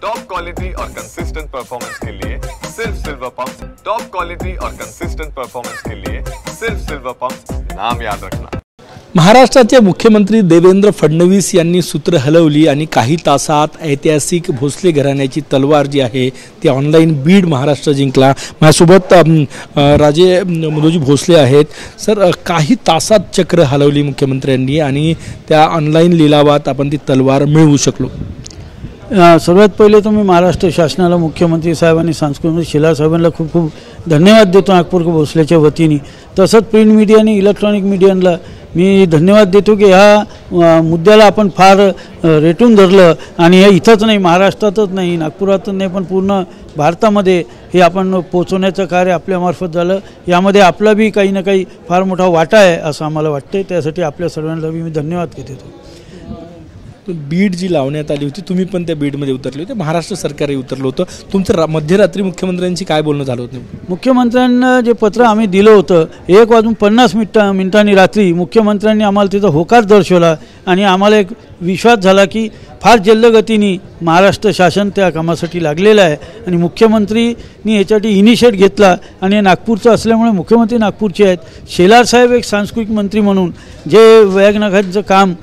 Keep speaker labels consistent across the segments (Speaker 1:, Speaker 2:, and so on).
Speaker 1: Top quality और consistent performance के लिए सिर्फ सिल्वर पंप्स। टॉप क्वालिटी और कंसिस्टेंट परफॉर्मेंस के लिए सिर्फ सिल्वर पंप्स, नाम याद रखना।
Speaker 2: महाराष्ट्राचे मुख्यमंत्री देवेंद्र फडणवीस यांनी सूत्र हलवली आणि काही तासात ऐतिहासिक भोसले घराण्याची तलवार जी आहे ती ऑनलाईन बीड महाराष्ट्र जिंकला। माझ्यासोबत राजे मुदोजी भोसले आहेत। सर, काही तासात चक्र हलवली मुख्यमंत्र्यांनी आणि त्या ऑनलाईन लिलावात आपण ती तलवार मिळवू शकलो।
Speaker 3: सर्वात पहिले तो मी महाराष्ट्र शासनाला, मुख्यमंत्री साहेब आणि सांस्कृतिक मंत्री शेलार साहेबांना खूप खूप धन्यवाद देतो नागपूर भोसलेच्या वतीने। तसंच प्रिंट मीडिया आणि इलेक्ट्रॉनिक मीडियाला मी धन्यवाद देतो की ह्या मुद्द्याला आपण फार रेटून धरलं आणि हे इथंच नाही, महाराष्ट्रातच नाही, नागपुरातच नाही, पण पूर्ण भारतामध्ये हे आपण पोहोचवण्याचं कार्य आपल्यामार्फत झालं। यामध्ये आपला बी काही ना काही फार मोठा वाटा आहे असं आम्हाला वाटतं। त्यासाठी आपल्या सर्वांना मी धन्यवाद देतो।
Speaker 2: बीड जी लावण्यात आली होती, तुम्ही पण त्या बीडमध्ये उतरले होते, महाराष्ट्र सरकारही उतरलं होतं। तुमचं मध्यरात्री मुख्यमंत्र्यांची काय बोलणं झालं होतं?
Speaker 3: मुख्यमंत्र्यांना जे पत्र आम्ही दिलं होतं 1:50 मिनिटांनी रात्री मुख्यमंत्र्यांनी आम्हाला तिथं होकार दर्शवला आणि आम्हाला एक विश्वास झाला की फार जलद गतीने महाराष्ट्र शासन त्या कामासाठी लागलेलं आहे आणि मुख्यमंत्रींनी याच्यासाठी इनिशिएट घेतला आणि नागपूरचं असल्यामुळे मुख्यमंत्री नागपूरचे आहेत। शेलार साहेब एक सांस्कृतिक मंत्री म्हणून जे वाघनखांचं काम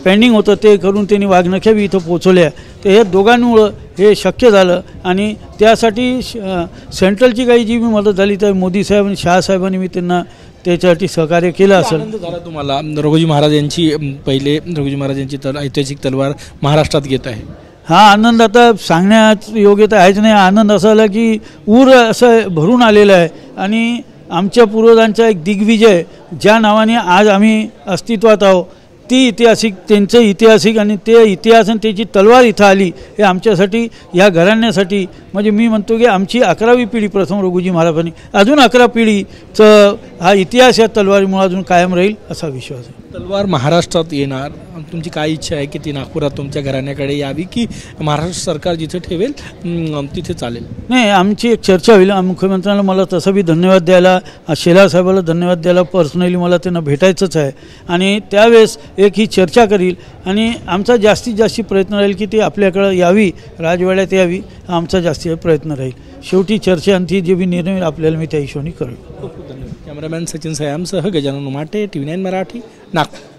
Speaker 3: पेंडिंग होतं ते करून त्यांनी वाघनख्या बी इथं पोचवल्या। तर हे दोघांमुळं हे शक्य झालं आणि त्यासाठी सेंट्रलची काही जी मी मदत झाली तर मोदी साहेब आणि शाह साहेबांनी मी त्यांना त्याच्यासाठी सहकार्य केलं असेल।
Speaker 2: झाला तुम्हाला रघुजी महाराज यांची पहिले रघुजी महाराज यांची ऐतिहासिक तलवार महाराष्ट्रात घेत आहे,
Speaker 3: हा आनंद आता सांगण्यात योग्य तर आहेच नाही। आनंद असा आला की ऊर असं भरून आलेलं आहे आणि आमच्या पूर्वजांचा एक दिग्विजय ज्या नावाने आज आम्ही अस्तित्वात आहोत ती ऐतिहासिक, त्यांचं ऐतिहासिक आणि ते इतिहास आणि त्याची तलवार इथं आली हे आमच्यासाठी, या घराण्यासाठी, म्हणजे मी म्हणतो की आमची 11वी पिढी प्रथम रघुजी महाराजांनी अजून 11 पिढीचं हा इतिहास या तलवारीमुळे अजून कायम राहील असा विश्वास आहे।
Speaker 2: तलवार महाराष्ट्रात येणार, तुमची काय इच्छा आहे की ती नागपुरात तुमच्या घराण्याकडे यावी की महाराष्ट्र सरकार जिथे ठेवेल तिथे चालेल?
Speaker 3: नाही, आमची एक चर्चा होईल। मुख्यमंत्र्यांना मला तसं बी धन्यवाद द्यायला, शेलार साहेबाला धन्यवाद द्यायला, पर्सनली मला त्यांना भेटायचंच आहे आणि त्यावेळेस एक ही चर्चा करील आणि आमचा जास्तीत जास्त प्रयत्न राहील की ती आपल्याकडे यावी, राजवाड्यात यावी, हा आमचा जास्तीत प्रयत्न राहील। शेवटी चर्चेअंती जे बी निर्णय आपल्याला मी त्या हिशोबाने करेल।
Speaker 2: कॅमेरामॅन सचिन सयामसह गजानन उमाटे, TV9 मराठी, नागपूर।